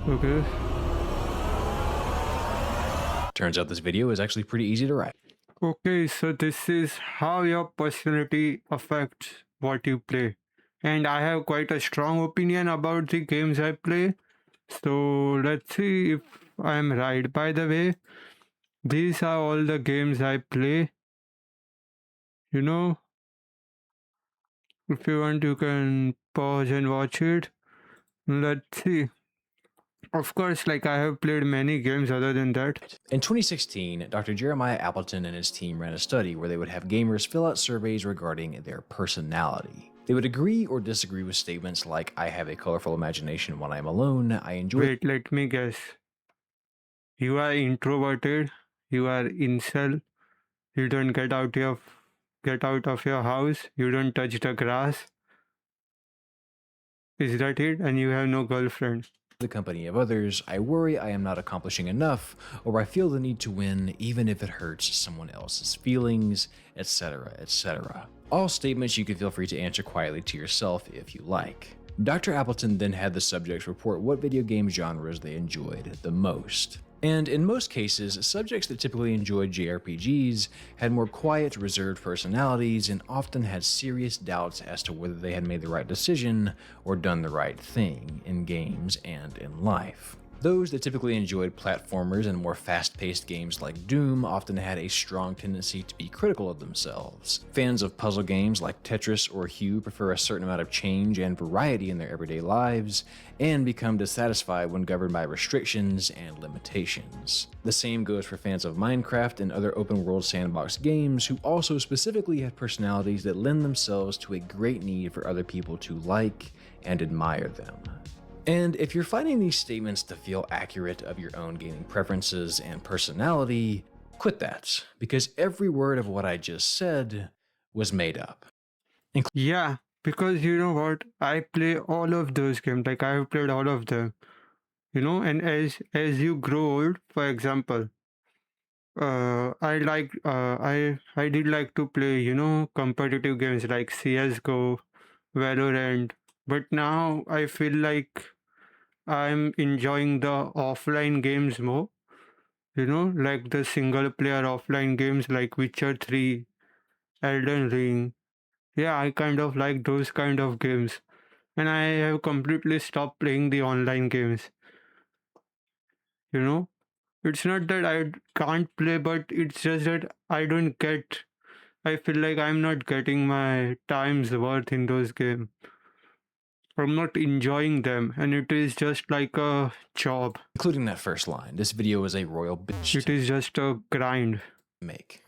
Okay. Turns out this video is actually pretty easy to write. Okay, so this is how your personality affects what you play. And I have quite a strong opinion about the games I play. So let's see if I'm right. By the way, these are all the games I play. You know, if you want, you can pause and watch it. Let's see. Of course, like I have played many games other than that. In 2016, Dr. Jeremiah Appleton and his team ran a study where they would have gamers fill out surveys regarding their personality. They would agree or disagree with statements like, I have a colorful imagination when I am alone, I enjoy... Wait, let me guess. You are introverted, you are incel, you don't get out of your house, you don't touch the grass. Is that it? And you have no girlfriend. the company of others, I worry I am not accomplishing enough, or I feel the need to win even if it hurts someone else's feelings, etc., etc. All statements you can feel free to answer quietly to yourself if you like. Dr. Appleton then had the subjects report what video game genres they enjoyed the most. And in most cases, subjects that typically enjoyed JRPGs had more quiet, reserved personalities and often had serious doubts as to whether they had made the right decision or done the right thing in games and in life. Those that typically enjoyed platformers and more fast-paced games like Doom often had a strong tendency to be critical of themselves. Fans of puzzle games like Tetris or Hue prefer a certain amount of change and variety in their everyday lives, and become dissatisfied when governed by restrictions and limitations. The same goes for fans of Minecraft and other open-world sandbox games who also specifically have personalities that lend themselves to a great need for other people to like and admire them. And if you're finding these statements to feel accurate of your own gaming preferences and personality, quit that, because every word of what I just said was made up. Yeah, because you know what? I play all of those games. Like I have played all of them. And as you grow old, for example, I did like to play, competitive games like CS:GO, Valorant, but now I feel like I'm enjoying the offline games more, like the single player offline games like Witcher 3, Elden Ring. Yeah, I kind of like those kind of games. And I have completely stopped playing the online games, you know? It's not that I can't play, but it's just that I feel like I'm not getting my time's worth in those games. I'm not enjoying them, and it is just like a job. Including that first line, this video is a royal bitch It is just a grind. to make.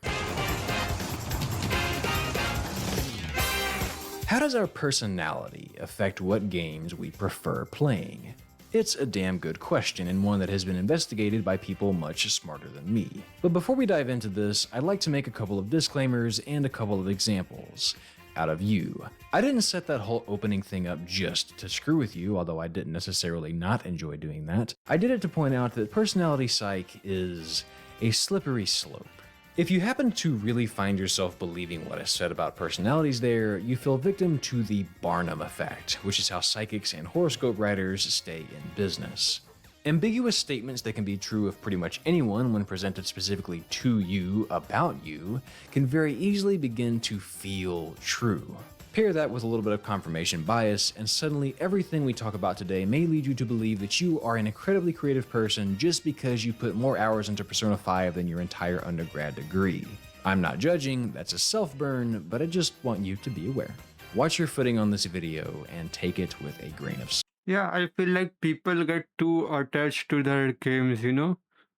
How does our personality affect what games we prefer playing? It's a damn good question, and one that has been investigated by people much smarter than me. But before we dive into this, I'd like to make a couple of disclaimers and a couple of examples. Out of you. I didn't set that whole opening thing up just to screw with you, although I didn't necessarily not enjoy doing that. I did it to point out that personality psych is a slippery slope. If you happen to really find yourself believing what I said about personalities there, you fell victim to the Barnum effect, which is how psychics and horoscope writers stay in business. Ambiguous statements that can be true of pretty much anyone when presented specifically to you about you can very easily begin to feel true. Pair that with a little bit of confirmation bias, and suddenly everything we talk about today may lead you to believe that you are an incredibly creative person just because you put more hours into Persona 5 than your entire undergrad degree. I'm not judging, that's a self-burn, but I just want you to be aware. Watch your footing on this video and take it with a grain of salt. Yeah, I feel like people get too attached to their games,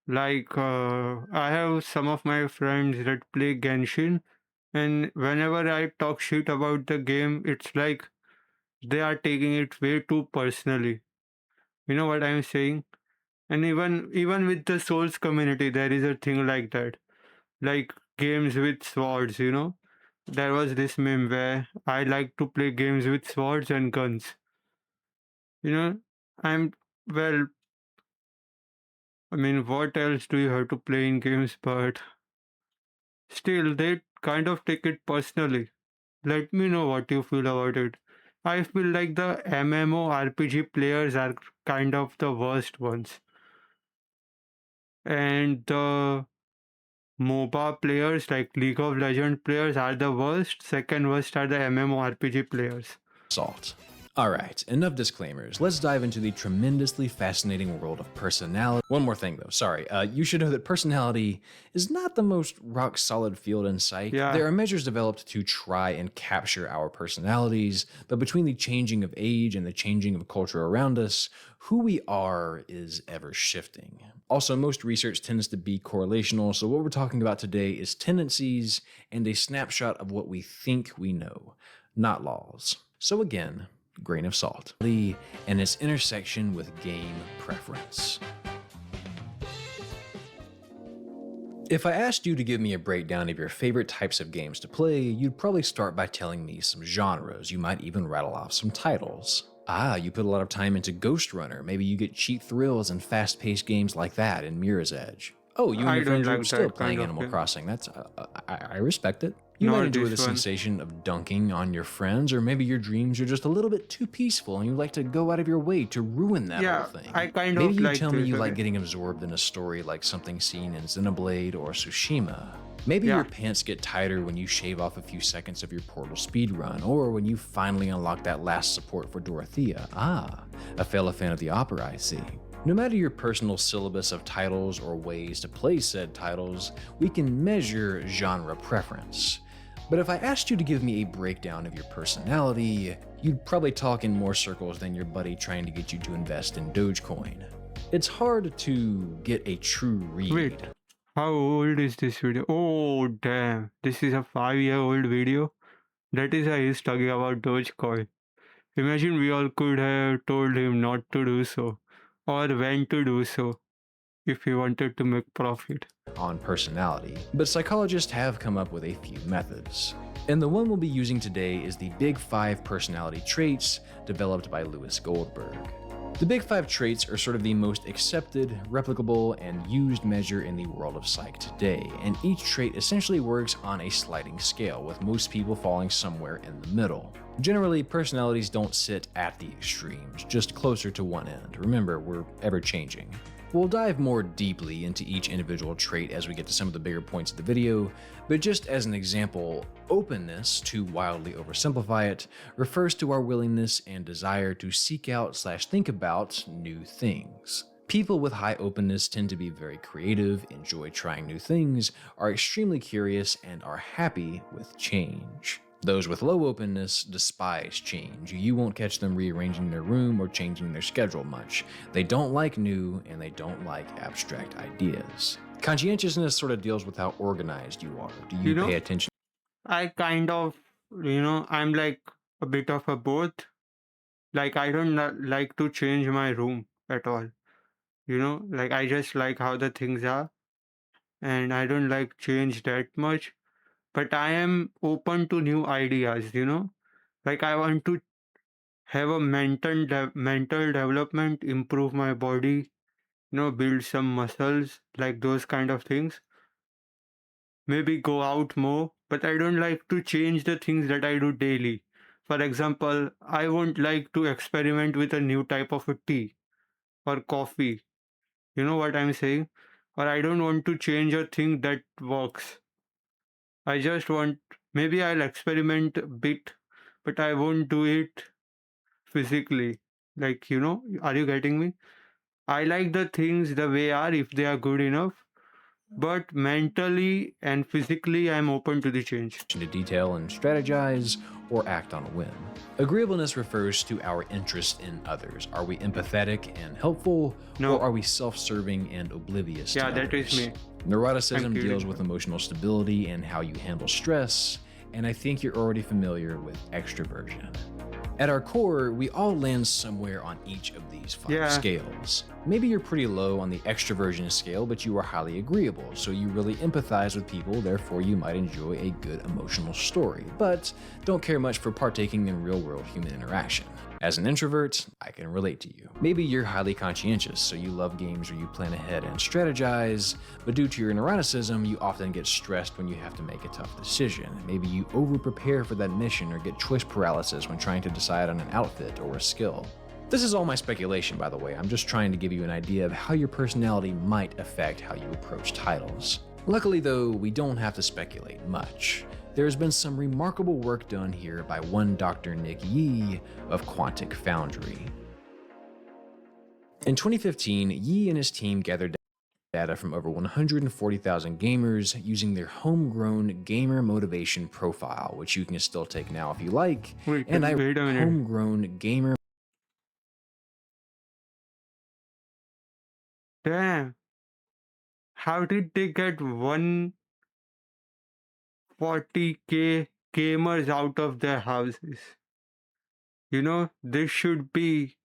Like, I have some of my friends that play Genshin, and whenever I talk shit about the game, it's like they are taking it way too personally. You know what I'm saying? And even with the Souls community, there is a thing like that. Like games with swords, There was this meme where I like to play games with swords and guns. You know, I'm well, I mean, what else do you have to play in games? But still, they kind of take it personally. Let me know what you feel about it. I feel like the MMORPG players are kind of the worst ones. And the MOBA players, like League of Legends players, are the worst. Second worst are the MMORPG players. Salt. Alright, enough disclaimers. Let's dive into the tremendously fascinating world of personality. One more thing though, sorry. You should know that personality is not the most rock solid field in Psych. Yeah. There are measures developed to try and capture our personalities, but between the changing of age and the changing of culture around us, who we are is ever shifting. Also, most research tends to be correlational, so what we're talking about today is tendencies and a snapshot of what we think we know, not laws. So again, grain of salt, and its intersection with game preference. If I asked you to give me a breakdown of your favorite types of games to play, you'd probably start by telling me some genres. You might even rattle off some titles. You put a lot of time into Ghost Runner. Maybe you get cheap thrills and fast-paced games like that in Mirror's Edge. Oh, you and I your don't friends are like still that playing kind of Animal game. Crossing. That's I respect it. You Not might enjoy the this one. sensation of dunking on your friends, or maybe your dreams are just a little bit too peaceful and you like to go out of your way to ruin that Yeah, whole thing. I kind Maybe of you like tell me this, you like okay. getting absorbed in a story like something seen in Xenoblade or Tsushima. Maybe Yeah. your pants get tighter when you shave off a few seconds of your Portal speedrun, or when you finally unlock that last support for Dorothea. A fellow fan of the opera, I see. No matter your personal syllabus of titles or ways to play said titles, we can measure genre preference. But if I asked you to give me a breakdown of your personality, you'd probably talk in more circles than your buddy trying to get you to invest in Dogecoin. It's hard to get a true read. Wait, how old is this video? Oh, damn. This is a 5-year-old video. That is why he's talking about Dogecoin. Imagine we all could have told him not to do so, or when to do so, if he wanted to make profit. On personality, but psychologists have come up with a few methods. And the one we'll be using today is the Big 5 personality traits developed by Lewis Goldberg. The Big 5 traits are sort of the most accepted, replicable, and used measure in the world of Psych today, and each trait essentially works on a sliding scale, with most people falling somewhere in the middle. Generally, personalities don't sit at the extremes, just closer to one end. Remember, we're ever changing. We'll dive more deeply into each individual trait as we get to some of the bigger points of the video, but just as an example, openness, to wildly oversimplify it, refers to our willingness and desire to seek out/think about new things. People with high openness tend to be very creative, enjoy trying new things, are extremely curious, and are happy with change. Those with low openness despise change. You won't catch them rearranging their room or changing their schedule much. They don't like new, and they don't like abstract ideas. Conscientiousness sort of deals with how organized you are. Do you You know, pay attention I kind of, I'm like a bit of a both. Like, I don't like to change my room at all. Like, I just like how the things are, and I don't like change that much. But I am open to new ideas. Like, I want to have a mental development, improve my body, build some muscles, like those kind of things. Maybe go out more, but I don't like to change the things that I do daily. For example, I won't like to experiment with a new type of a tea or coffee. You know what I'm saying? Or I don't want to change a thing that works. I just want, maybe I'll experiment a bit, but I won't do it physically. Like, are you getting me? I like the things the way are if they are good enough, but mentally and physically, I'm open to the change. to detail and strategize, or act on a whim? Agreeableness refers to our interest in others. Are we empathetic and helpful, No. or are we self-serving and oblivious to Yeah, others? that is me. Neuroticism I'm deals kidding. with emotional stability and how you handle stress, and I think you're already familiar with extroversion. At our core, we all land somewhere on each of these 5 Yeah. scales. Maybe you're pretty low on the extroversion scale, but you are highly agreeable, so you really empathize with people, therefore you might enjoy a good emotional story, but don't care much for partaking in real-world human interaction. As an introvert, I can relate to you. Maybe you're highly conscientious, so you love games where you plan ahead and strategize, but due to your neuroticism, you often get stressed when you have to make a tough decision. Maybe you over-prepare for that mission or get choice paralysis when trying to decide on an outfit or a skill. This is all my speculation, by the way. I'm just trying to give you an idea of how your personality might affect how you approach titles. Luckily, though, we don't have to speculate much. There has been some remarkable work done here by one Dr. Nick Yee of Quantic Foundry. In 2015, Yee and his team gathered data from over 140,000 gamers using their homegrown gamer motivation profile, which you can still take now if you like. Wait a minute. Homegrown gamer. Damn. How did they get 140K gamers out of their houses? This should be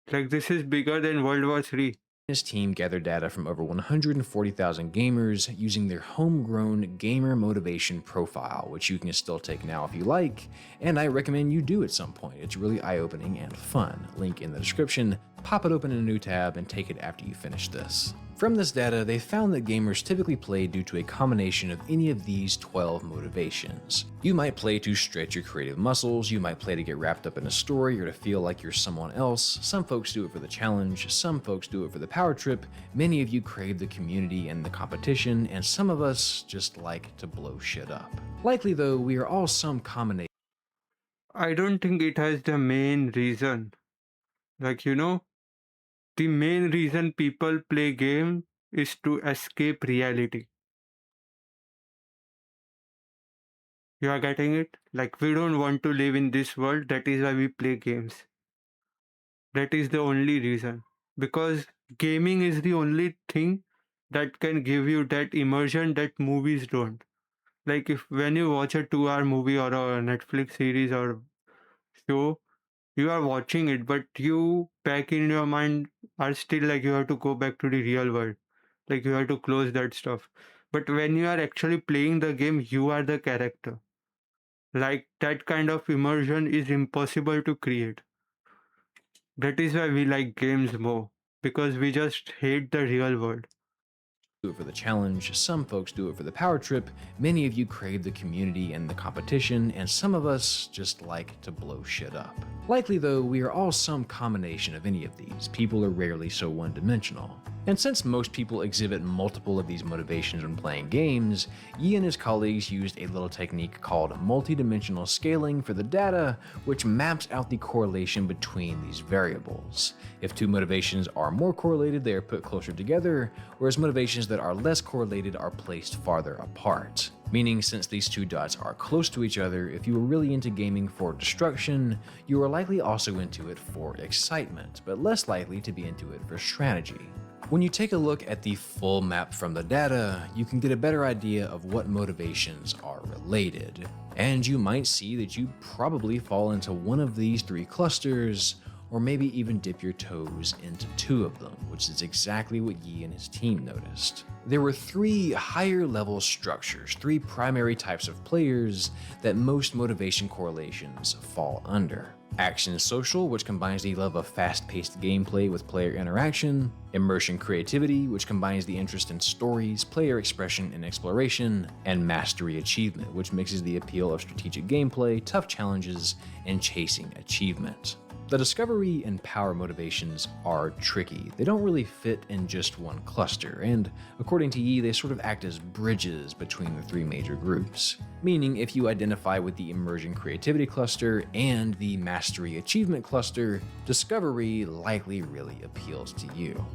like this is bigger than World War III. His team gathered data from over 140,000 gamers using their homegrown gamer motivation profile, which you can still take now if you like, and I recommend you do at some point. It's really eye-opening and fun. Link in the description. Pop it open in a new tab and take it after you finish this. From this data, they found that gamers typically play due to a combination of any of these 12 motivations. You might play to stretch your creative muscles, you might play to get wrapped up in a story or to feel like you're someone else. Some folks do it for the challenge, some folks do it for the power trip, many of you crave the community and the competition, and some of us just like to blow shit up. Likely though, we are all some combination. I don't think it has the main reason. The main reason people play game is to escape reality. You are getting it? Like, we don't want to live in this world, that is why we play games. That is the only reason. Because gaming is the only thing that can give you that immersion that movies don't. Like, if when you watch a 2-hour movie or a Netflix series or show, you are watching it, but you back in your mind are still like you have to go back to the real world. Like you have to close that stuff. But when you are actually playing the game, you are the character. Like that kind of immersion is impossible to create. That is why we like games more. Because we just hate the real world. Do it for the challenge, some folks do it for the power trip, many of you crave the community and the competition, and some of us just like to blow shit up. Likely though, we are all some combination of any of these. People are rarely so one-dimensional. And since most people exhibit multiple of these motivations when playing games, Yi and his colleagues used a little technique called multidimensional scaling for the data, which maps out the correlation between these variables. If two motivations are more correlated, they are put closer together, whereas motivations that are less correlated are placed farther apart. Meaning, since these two dots are close to each other, if you were really into gaming for destruction, you are likely also into it for excitement, but less likely to be into it for strategy. When you take a look at the full map from the data, you can get a better idea of what motivations are related. And you might see that you probably fall into one of these three clusters, or maybe even dip your toes into two of them, which is exactly what Yi and his team noticed. There were three higher level structures, three primary types of players that most motivation correlations fall under. Action social, which combines the love of fast-paced gameplay with player interaction. Immersion creativity, which combines the interest in stories, player expression, and exploration. And mastery achievement, which mixes the appeal of strategic gameplay, tough challenges, and chasing achievement. The discovery and power motivations are tricky. They don't really fit in just one cluster, and according to Yi, they sort of act as bridges between the three major groups. Meaning, if you identify with the immersion creativity cluster and the mastery achievement cluster, discovery likely really appeals to you.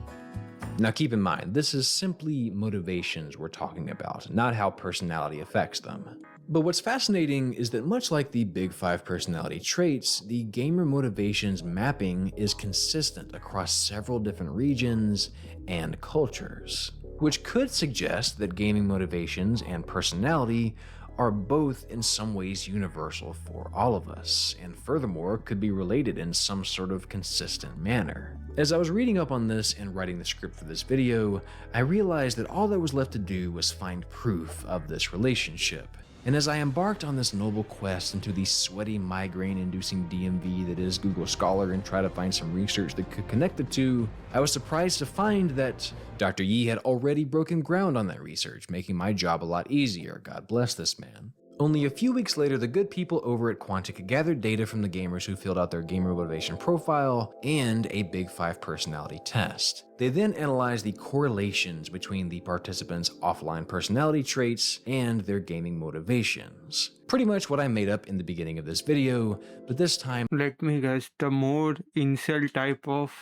Now keep in mind, this is simply motivations we're talking about, not how personality affects them. But what's fascinating is that much like the Big Five personality traits, the gamer motivations mapping is consistent across several different regions and cultures, which could suggest that gaming motivations and personality are both in some ways universal for all of us, and furthermore could be related in some sort of consistent manner. As I was reading up on this and writing the script for this video, I realized that all that was left to do was find proof of this relationship. And as I embarked on this noble quest into the sweaty migraine-inducing DMV that is Google Scholar and try to find some research that could connect the two, I was surprised to find that Dr. Yi had already broken ground on that research, making my job a lot easier. God bless this man. Only a few weeks later, the good people over at Quantic gathered data from the gamers who filled out their gamer motivation profile and a Big 5 personality test. They then analyzed the correlations between the participants' offline personality traits and their gaming motivations. Pretty much what I made up in the beginning of this video, but this time Let me guess, the more incel type of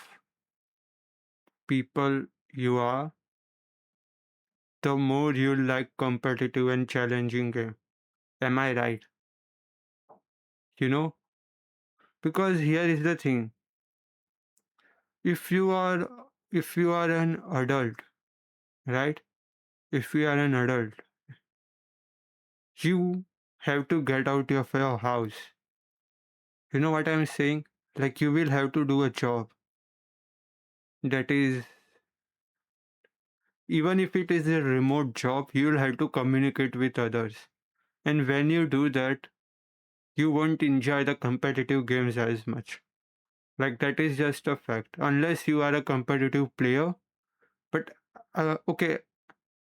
people you are, the more you like competitive and challenging game. Am I right? You know? Because here is the thing. If you are if you are an adult, right? If you are an adult, you have to get out of your house. You know what I'm saying? Like you will have to do a job that is, even if it is a remote job, you'll have to communicate with others. And when you do that, you won't enjoy the competitive games as much. Like that is just a fact. Unless you are a competitive player. But okay,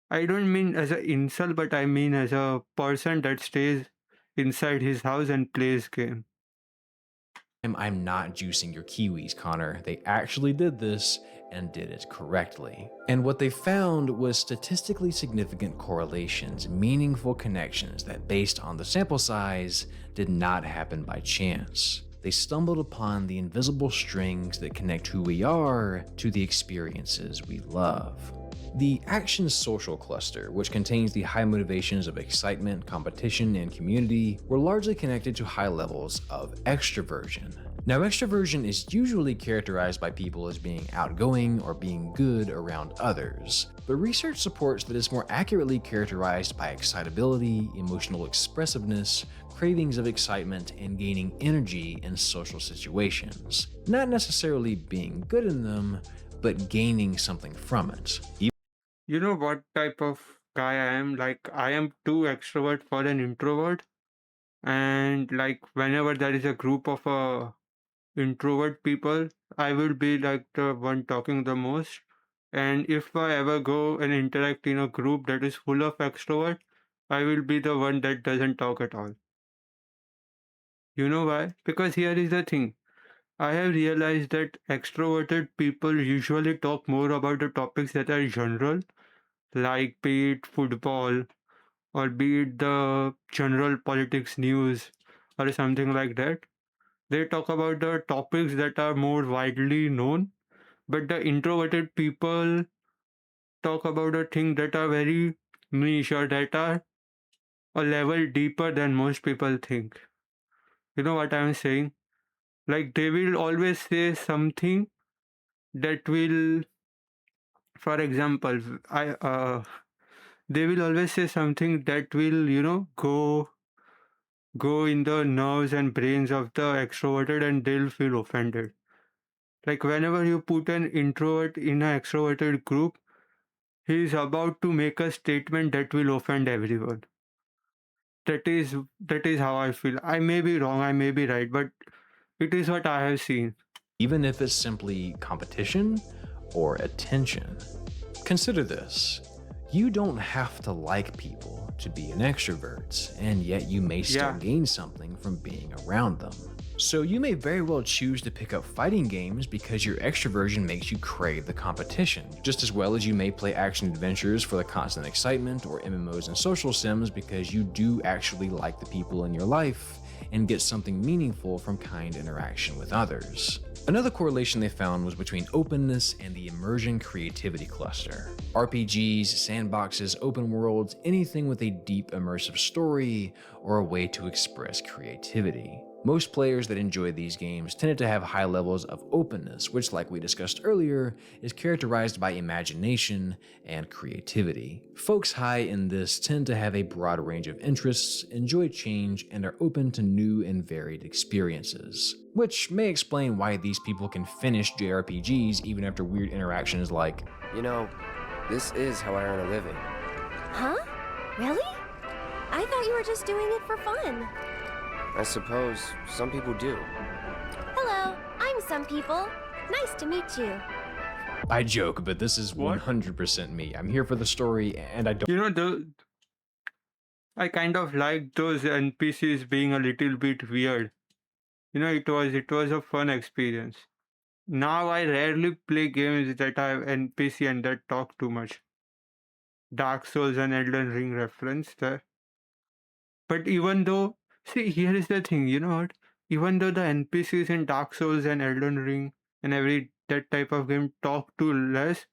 I don't mean as an insult, but I mean as a person that stays inside his house and plays game. I'm not juicing your kiwis, Connor. They actually did this and did it correctly. And what they found was statistically significant correlations, meaningful connections that, based on the sample size, did not happen by chance. They stumbled upon the invisible strings that connect who we are to the experiences we love. The action social cluster, which contains the high motivations of excitement, competition, and community, were largely connected to high levels of extroversion. Now, extroversion is usually characterized by people as being outgoing or being good around others, but research supports that it's more accurately characterized by excitability, emotional expressiveness, cravings of excitement, and gaining energy in social situations. Not necessarily being good in them, but gaining something from it. You know what type of guy I am? Like I am too extrovert for an introvert, and like whenever there is a group of introvert people, I will be like the one talking the most. And if I ever go and interact in a group that is full of extrovert, I will be the one that doesn't talk at all. You know why? Because here is the thing. I have realized that extroverted people usually talk more about the topics that are general, like be it football or be it the general politics news or something like that. They talk about the topics that are more widely known, but the introverted people talk about the things that are very niche or that are a level deeper than most people think. You know what I'm saying? Like they will always say something that will, for example, I they will always say something that will, go in the nerves and brains of the extroverted and they'll feel offended. Like whenever you put an introvert in an extroverted group, he is about to make a statement that will offend everyone. That is how I feel. I may be wrong, I may be right, but it is what I have seen. Even if it's simply competition or attention. Consider this. You don't have to like people to be an extrovert, and yet you may still Yeah. gain something from being around them. So you may very well choose to pick up fighting games because your extroversion makes you crave the competition, just as well as you may play action adventures for the constant excitement, or MMOs and social sims because you do actually like the people in your life and get something meaningful from kind interaction with others. Another correlation they found was between openness and the immersion creativity cluster. RPGs, sandboxes, open worlds, anything with a deep immersive story or a way to express creativity. Most players that enjoy these games tended to have high levels of openness, which, like we discussed earlier, is characterized by imagination and creativity. Folks high in this tend to have a broad range of interests, enjoy change, and are open to new and varied experiences. Which may explain why these people can finish JRPGs even after weird interactions like, You know, this is how I earn a living. Huh? Really? I thought you were just doing it for fun. I suppose some people do. Hello, I'm Some People. Nice to meet you. I joke, but this is What? 100% me. I'm here for the story, and I don't You know, I kind of liked those NPCs being a little bit weird. It was a fun experience. Now I rarely play games that have NPC and that talk too much. Dark Souls and Elden Ring reference there. But even though, see, here is the thing, you know what? Even though the NPCs in Dark Souls and Elden Ring and every that type of game talk too less,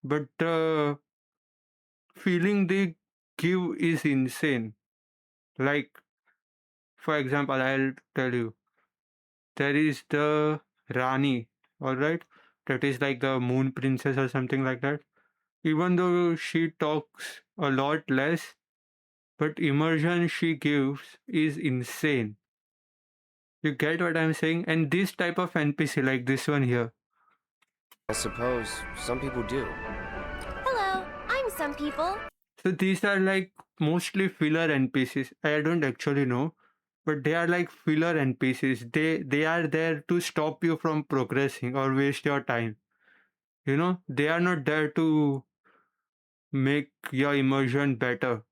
but the feeling they give is insane. Like, for example, I'll tell you, there is the Rani, alright? That is like the Moon Princess or something like that. Even though she talks a lot less, but immersion she gives is insane. You get what I'm saying? And this type of NPC, like this one here. I suppose some people do. Hello, I'm some people. So these are like mostly filler NPCs. I don't actually know, but they are like filler NPCs. They are there to stop you from progressing or waste your time. They are not there to make your immersion better.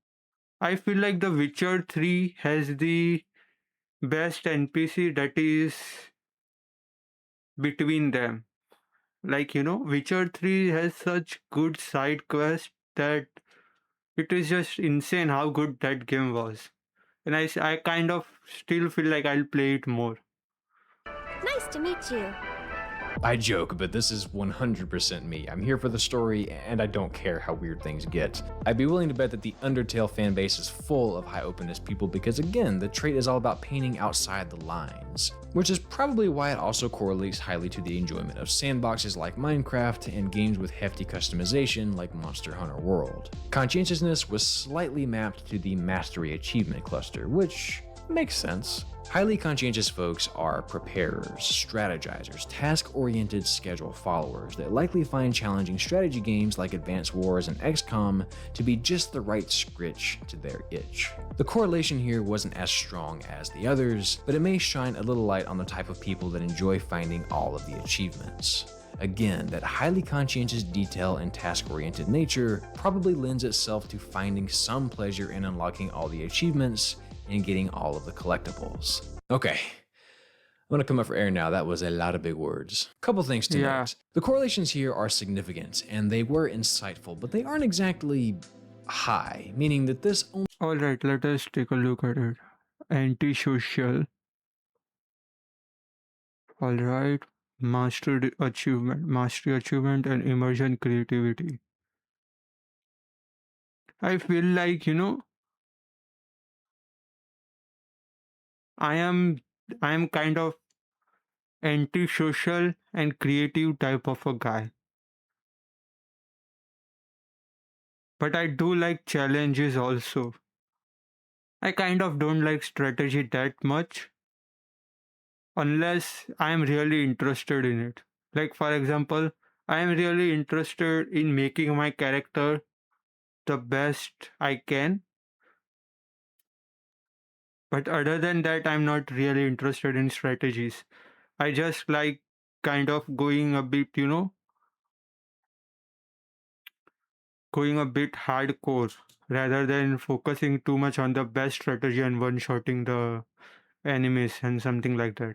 I feel like The Witcher 3 has the best NPC that is between them. Like, Witcher 3 has such good side quests that it is just insane how good that game was. And I kind of still feel like I'll play it more. Nice to meet you. I joke, but this is 100% me. I'm here for the story, and I don't care how weird things get. I'd be willing to bet that the Undertale fanbase is full of high openness people because, again, the trait is all about painting outside the lines, which is probably why it also correlates highly to the enjoyment of sandboxes like Minecraft and games with hefty customization like Monster Hunter World. Conscientiousness was slightly mapped to the Mastery Achievement cluster, which makes sense. Highly conscientious folks are preparers, strategizers, task-oriented schedule followers that likely find challenging strategy games like Advance Wars and XCOM to be just the right scritch to their itch. The correlation here wasn't as strong as the others, but it may shine a little light on the type of people that enjoy finding all of the achievements. Again, that highly conscientious detail and task-oriented nature probably lends itself to finding some pleasure in unlocking all the achievements and getting all of the collectibles. Okay, I'm gonna come up for air now. That was a lot of big words. Couple things to Yeah. note. The correlations here are significant and they were insightful, but they aren't exactly high, meaning that this only Alright, let us take a look at it. Antisocial. Alright. Mastery achievement, and immersion creativity. I feel like, I am I am kind of antisocial and creative type of a guy. But I do like challenges also. I kind of don't like strategy that much unless I am really interested in it. Like, for example, I am really interested in making my character the best I can. But other than that, I'm not really interested in strategies. I just like kind of going a bit hardcore rather than focusing too much on the best strategy and one-shotting the enemies and something like that.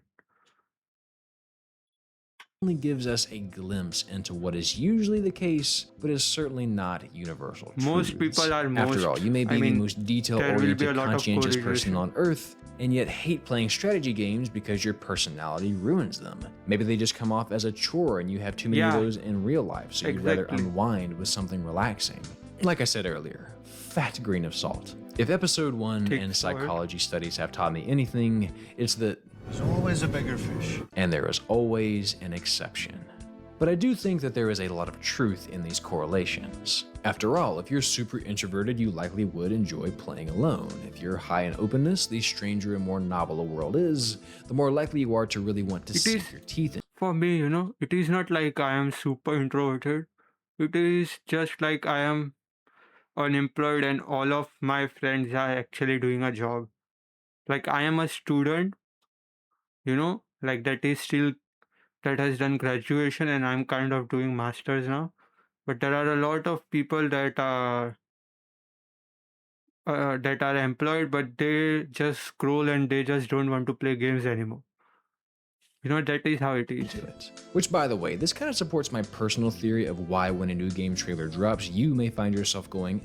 gives us a glimpse into what is usually the case, but is certainly not universal Most truths. people are After all, you may be the most there will be detail-oriented, a lot of conscientious person correlation. on Earth, and yet hate playing strategy games because your personality ruins them. Maybe they just come off as a chore and you have too many of Yeah, those in real life, so you'd rather exactly. unwind with something relaxing. Like I said earlier, fat grain of salt. If episode 1 Take and forward. psychology studies have taught me anything, it's that There's always a bigger fish. and there is always an exception. But I do think that there is a lot of truth in these correlations. After all, if you're super introverted, you likely would enjoy playing alone. If you're high in openness, the stranger and more novel a world is, the more likely you are to really want to It sink is your teeth in. For me, it is not like I am super introverted. It is just like I am unemployed and all of my friends are actually doing a job. Like I am a student, like that has done graduation and I'm kind of doing masters now. But there are a lot of people that are that are employed, but they just scroll and they just don't want to play games anymore. That is how it is. To it. Which, by the way, this kind of supports my personal theory of why when a new game trailer drops, you may find yourself going,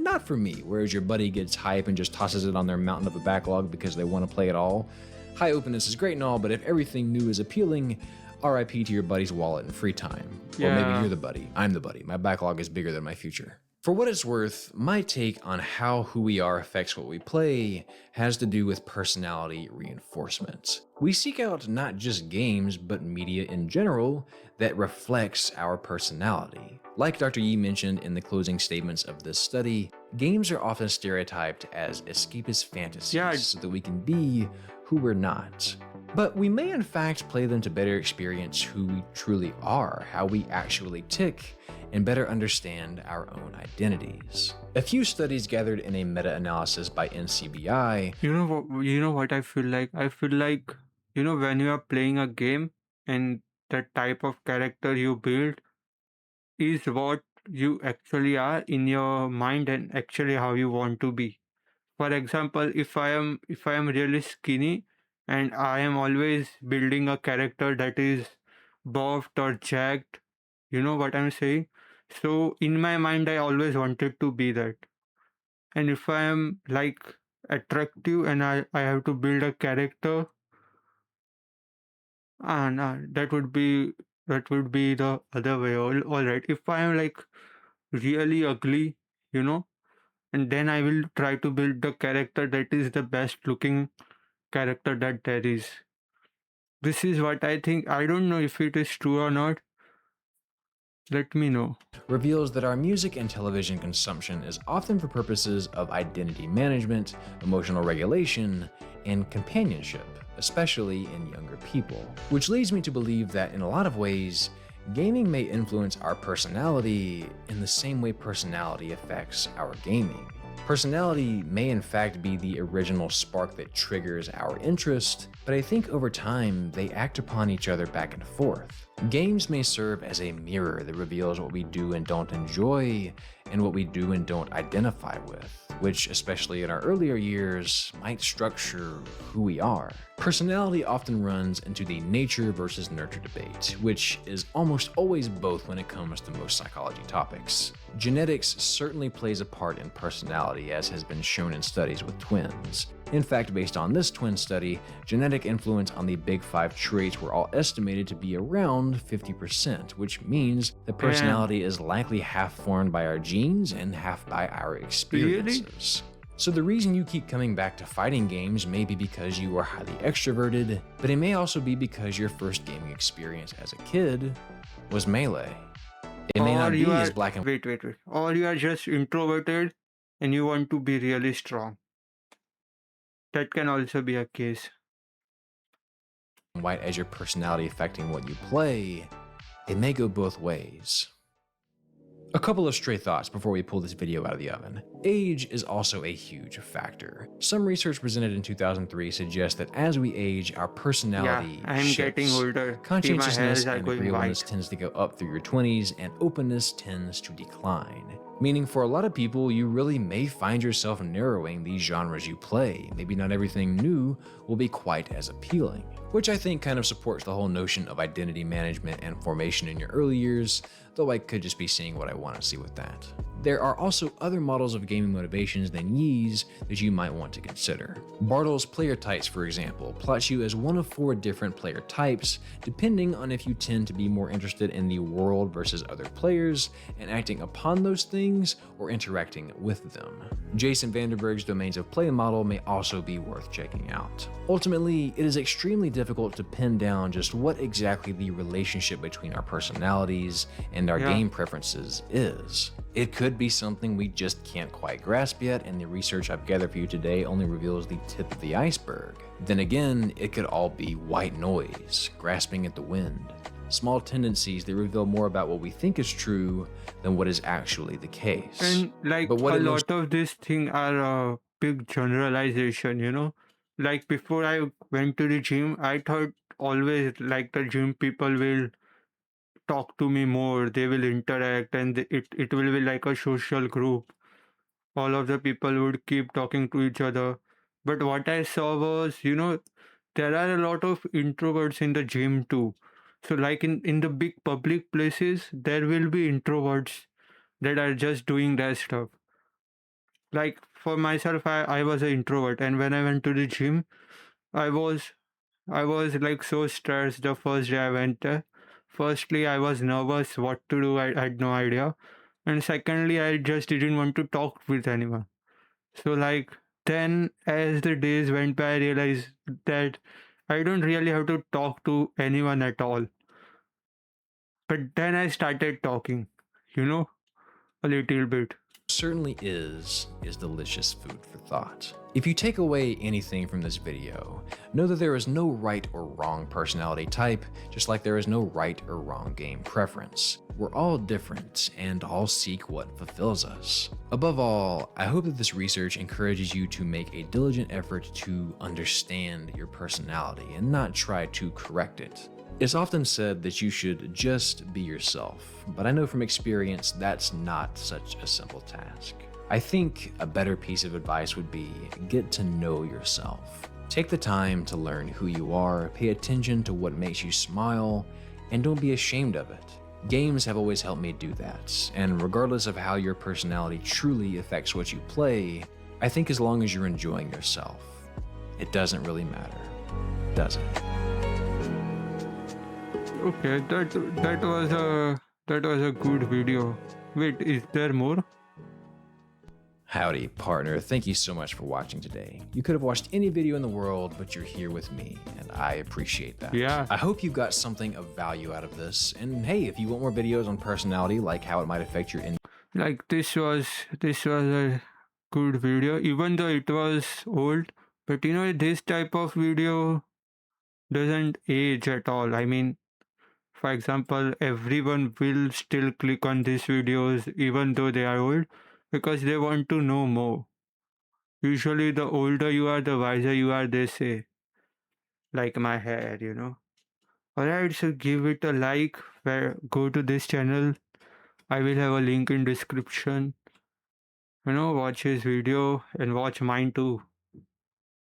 not for me, whereas your buddy gets hype and just tosses it on their mountain of a backlog because they want to play it all. High openness is great and all, but if everything new is appealing, RIP to your buddy's wallet and free time. Or maybe Yeah. you're the buddy. I'm the buddy. My backlog is bigger than my future. For what it's worth, my take on how who we are affects what we play has to do with personality reinforcement. We seek out not just games, but media in general that reflects our personality. Like Dr. Yi mentioned in the closing statements of this study, games are often stereotyped as escapist fantasies Yeah. so that we can be who we're not. But we may in fact play them to better experience who we truly are, how we actually tick, and better understand our own identities. A few studies gathered in a meta-analysis by NCBI. You know what I feel like? I feel like, when you are playing a game and the type of character you build is what you actually are in your mind and actually how you want to be. For example, if I am really skinny and I am always building a character that is buffed or jacked, you know what I'm saying? So in my mind I always wanted to be that. And if I am like attractive and I have to build a character, and that would be the other way. All right. If I am like really ugly, you know, and then I will try to build the character that is the best looking character that there is. This is what I think. I don't know if it is true or not. Let me know. Reveals that our music and television consumption is often for purposes of identity management, emotional regulation, and companionship, especially in younger people. Which leads me to believe that in a lot of ways, gaming may influence our personality in the same way personality affects our gaming. Personality may in fact be the original spark that triggers our interest, but I think over time they act upon each other back and forth. Games may serve as a mirror that reveals what we do and don't enjoy, and what we do and don't identify with, which, especially in our earlier years, might structure who we are. Personality often runs into the nature versus nurture debate, which is almost always both when it comes to most psychology topics. Genetics certainly plays a part in personality, as has been shown in studies with twins. In fact, based on this twin study, genetic influence on the big five traits were all estimated to be around 50%, which means that personality is likely half formed by our genes and half by our experiences. So the reason you keep coming back to fighting games may be because you are highly extroverted, but it may also be because your first gaming experience as a kid was Melee. It may not be as black and wait. Or you are just introverted and you want to be really strong. That can also be a case. white as your personality affecting what you play. It may go both ways. A couple of stray thoughts before we pull this video out of the oven. Age is also a huge factor. Some research presented in 2003 suggests that as we age, our personality I'm shifts. getting older. Conscientiousness See, my hairs are and going agreeableness white. tends to go up through your 20s, and openness tends to decline. Meaning for a lot of people, you really may find yourself narrowing these genres you play. Maybe not everything new will be quite as appealing. Which I think kind of supports the whole notion of identity management and formation in your early years, though I could just be seeing what I want to see with that. There are also other models of gaming motivations than Yi's that you might want to consider. Bartle's player types, for example, plots you as one of 4 different player types, depending on if you tend to be more interested in the world versus other players and acting upon those things or interacting with them. Jason Vanderberg's Domains of Play model may also be worth checking out. Ultimately, it is extremely difficult to pin down just what exactly the relationship between our personalities and our game preferences is. It could be something we just can't quite grasp yet, and the research I've gathered for you today only reveals the tip of the iceberg. Then again, it could all be white noise, grasping at the wind. Small tendencies that reveal more about what we think is true than what is actually the case. And like But what a it lot of these things are a big generalization. Like before I went to the gym, I thought always like the gym people will talk to me more, they will interact, and it will be like a social group. All of the people would keep talking to each other. But what I saw was, there are a lot of introverts in the gym too. So like in the big public places, there will be introverts that are just doing their stuff. Like for myself, I was an introvert, and when I went to the gym, I was I was like so stressed the first day I went there. Firstly, I was nervous what to do. I had no idea. And secondly, I just didn't want to talk with anyone. So like then as the days went by, I realized that I don't really have to talk to anyone at all. But then I started talking, you know, a little bit. Certainly is delicious food for thought. If you take away anything from this video, know that there is no right or wrong personality type, just like there is no right or wrong game preference. We're all different and all seek what fulfills us. Above all, I hope that this research encourages you to make a diligent effort to understand your personality and not try to correct it. It's often said that you should just be yourself, but I know from experience that's not such a simple task. I think a better piece of advice would be get to know yourself. Take the time to learn who you are, pay attention to what makes you smile, and don't be ashamed of it. Games have always helped me do that, and regardless of how your personality truly affects what you play, I think as long as you're enjoying yourself, it doesn't really matter, does it? Okay, that was a good video. Wait, is there more? Howdy, partner. Thank you so much for watching today. You could have watched any video in the world, but you're here with me, and I appreciate that. Yeah. I hope you got something of value out of this. And hey, if you want more videos on personality, like how it might affect your Like this was a good video, even though it was old. But this type of video doesn't age at all. I mean, for example, everyone will still click on these videos even though they are old because they want to know more. Usually, the older you are, the wiser you are, they say. Like my hair. Alright, so give it a like. Where go to this channel. I will have a link in description. Watch his video and watch mine too.